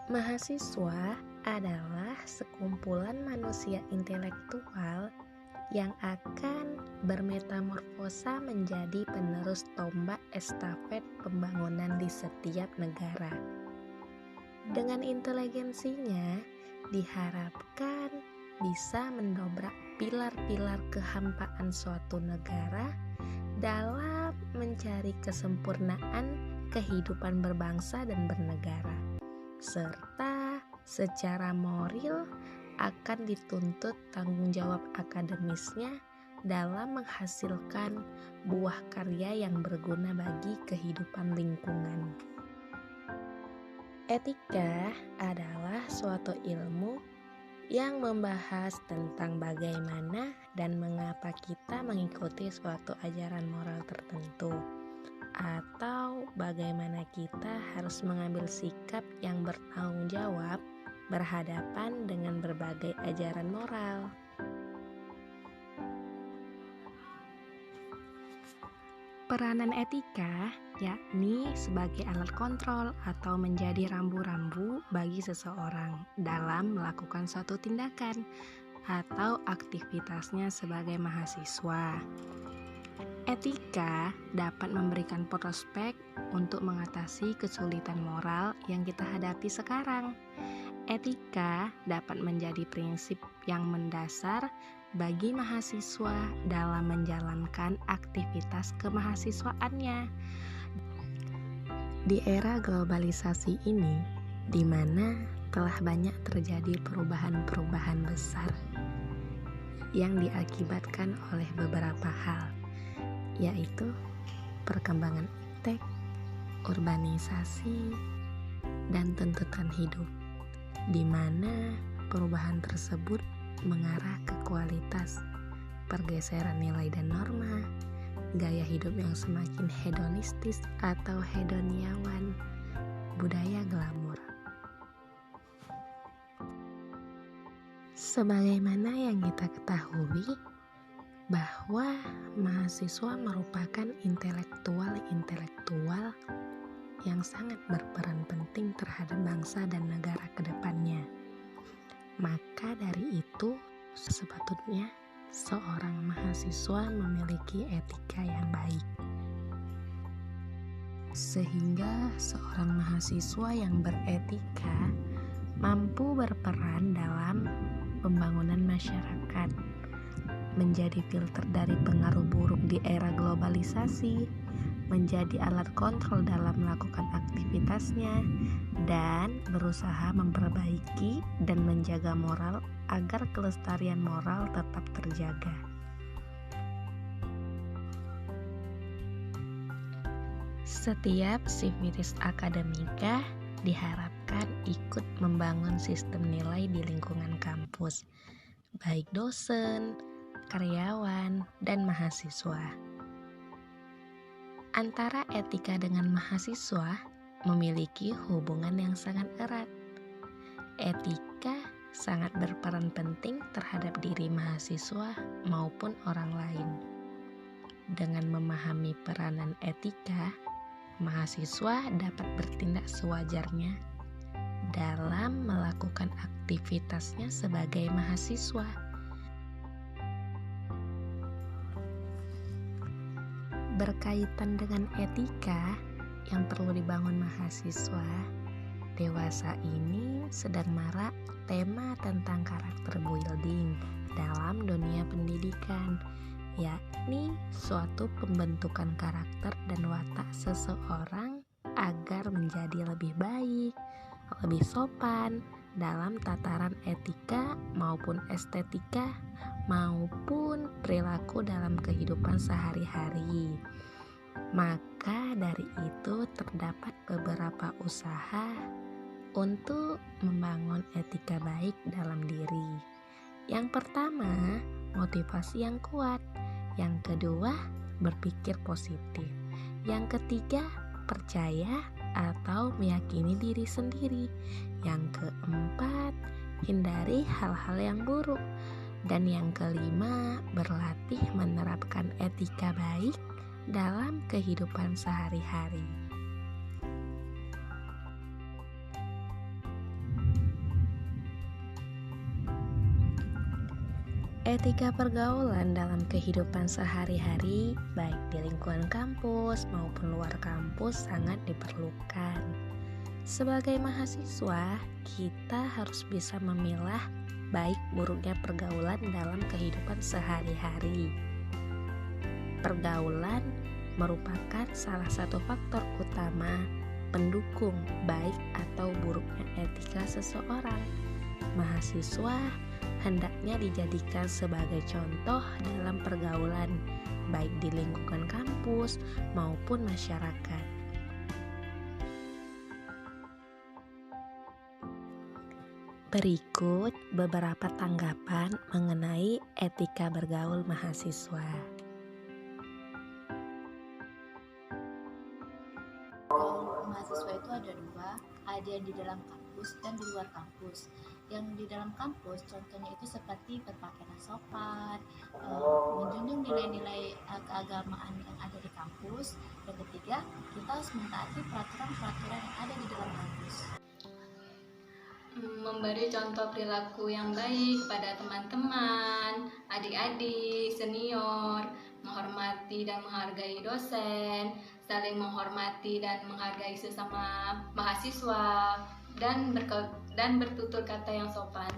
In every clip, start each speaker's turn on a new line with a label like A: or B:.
A: Mahasiswa adalah sekumpulan manusia intelektual yang akan bermetamorfosa menjadi penerus tombak estafet pembangunan di setiap negara. Dengan inteligensinya, diharapkan bisa mendobrak pilar-pilar kehampaan suatu negara dalam mencari kesempurnaan kehidupan berbangsa dan bernegara, serta secara moral akan dituntut tanggung jawab akademisnya dalam menghasilkan buah karya yang berguna bagi kehidupan lingkungan. Etika adalah suatu ilmu yang membahas tentang bagaimana dan mengapa kita mengikuti suatu ajaran moral tertentu, atau bagaimana kita harus mengambil sikap yang bertanggung jawab berhadapan dengan berbagai ajaran moral. Peranan etika yakni sebagai alat kontrol atau menjadi rambu-rambu bagi seseorang dalam melakukan suatu tindakan atau aktivitasnya sebagai mahasiswa. Etika dapat memberikan prospek untuk mengatasi kesulitan moral yang kita hadapi sekarang. Etika dapat menjadi prinsip yang mendasar bagi mahasiswa dalam menjalankan aktivitas kemahasiswaannya. Di era globalisasi ini, di mana telah banyak terjadi perubahan-perubahan besar yang diakibatkan oleh beberapa hal, yaitu perkembangan iptek, urbanisasi, dan tuntutan hidup, di mana perubahan tersebut mengarah ke kualitas, pergeseran nilai dan norma, gaya hidup yang semakin hedonistis atau hedoniawan, budaya glamor. Sebagaimana yang kita ketahui, bahwa mahasiswa merupakan intelektual yang sangat berperan penting terhadap bangsa dan negara ke depannya. Maka dari itu, sepatutnya seorang mahasiswa memiliki etika yang baik. Sehingga seorang mahasiswa yang beretika mampu berperan dalam pembangunan masyarakat, menjadi filter dari pengaruh buruk di era globalisasi, menjadi alat kontrol dalam melakukan aktivitasnya, dan berusaha memperbaiki dan menjaga moral agar kelestarian moral tetap terjaga. Setiap sivitas akademika diharapkan ikut membangun sistem nilai di lingkungan kampus, baik dosen, karyawan, dan mahasiswa. Antara etika dengan mahasiswa memiliki hubungan yang sangat erat. Etika sangat berperan penting terhadap diri mahasiswa maupun orang lain. Dengan memahami peranan etika, mahasiswa dapat bertindak sewajarnya dalam melakukan aktivitasnya sebagai mahasiswa. Berkaitan dengan etika yang perlu dibangun mahasiswa, dewasa ini sedang marak tema tentang karakter building dalam dunia pendidikan, yakni suatu pembentukan karakter dan watak seseorang agar menjadi lebih baik, lebih sopan dalam tataran etika maupun estetika maupun perilaku dalam kehidupan sehari-hari. Maka dari itu terdapat beberapa usaha untuk membangun etika baik dalam diri. Yang pertama, motivasi yang kuat. Yang kedua, berpikir positif. Yang ketiga, percaya atau meyakini diri sendiri. Yang keempat, hindari hal-hal yang buruk. Dan yang kelima, berlatih menerapkan etika baik dalam kehidupan sehari-hari. Etika pergaulan dalam kehidupan sehari-hari, baik di lingkungan kampus maupun luar kampus, sangat diperlukan. Sebagai mahasiswa, kita harus bisa memilah baik buruknya pergaulan dalam kehidupan sehari-hari. Pergaulan merupakan salah satu faktor utama pendukung baik atau buruknya etika seseorang. Mahasiswa hendaknya dijadikan sebagai contoh dalam pergaulan, baik di lingkungan kampus maupun masyarakat. Berikut beberapa tanggapan mengenai etika bergaul mahasiswa.
B: Mahasiswa itu ada dua, ada yang di dalam kampus dan di luar kampus. Yang di dalam kampus contohnya itu seperti berpakaian sopan, menjunjung nilai-nilai keagamaan yang ada di kampus. Yang ketiga, kita harus mentaati peraturan-peraturan yang ada di dalam kampus.
C: Memberi contoh perilaku yang baik pada teman-teman, adik-adik, senior, menghormati dan menghargai dosen, saling menghormati dan menghargai sesama mahasiswa, dan bertutur kata yang sopan.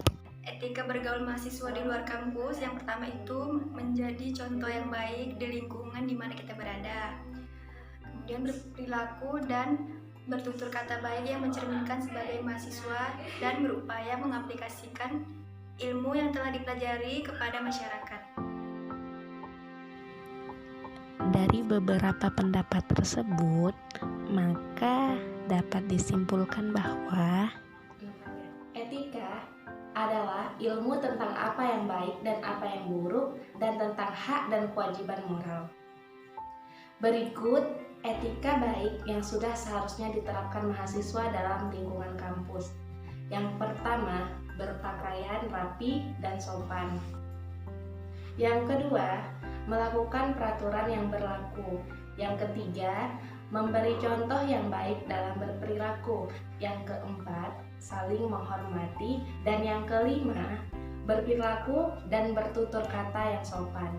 D: Etika bergaul mahasiswa di luar kampus, yang pertama itu menjadi contoh yang baik di lingkungan di mana kita berada. Kemudian berperilaku dan bertutur kata baik yang mencerminkan sebagai mahasiswa dan berupaya mengaplikasikan ilmu yang telah dipelajari kepada masyarakat.
A: Dari beberapa pendapat tersebut, maka dapat disimpulkan bahwa
E: etika adalah ilmu tentang apa yang baik dan apa yang buruk, dan tentang hak dan kewajiban moral. Berikut etika baik yang sudah seharusnya diterapkan mahasiswa dalam lingkungan kampus. Yang pertama, berpakaian rapi dan sopan. Yang kedua, melakukan peraturan yang berlaku. Yang ketiga, memberi contoh yang baik dalam berperilaku. Yang keempat, saling menghormati. Dan yang kelima, berperilaku dan bertutur kata yang sopan.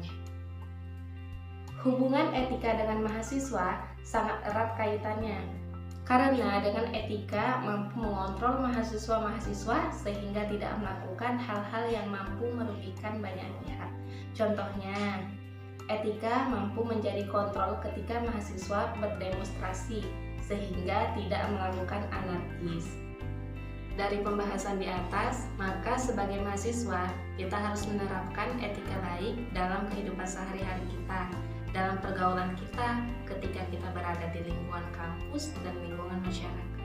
E: Hubungan etika dengan mahasiswa sangat erat kaitannya, karena dengan etika mampu mengontrol mahasiswa-mahasiswa sehingga tidak melakukan hal-hal yang mampu merugikan banyak pihak. Contohnya, etika mampu menjadi kontrol ketika mahasiswa berdemonstrasi sehingga tidak melakukan anarkis. Dari pembahasan di atas, maka sebagai mahasiswa kita harus menerapkan etika baik dalam kehidupan sehari-hari kita, dalam pergaulan kita ketika kita berada di lingkungan kampus dan lingkungan masyarakat.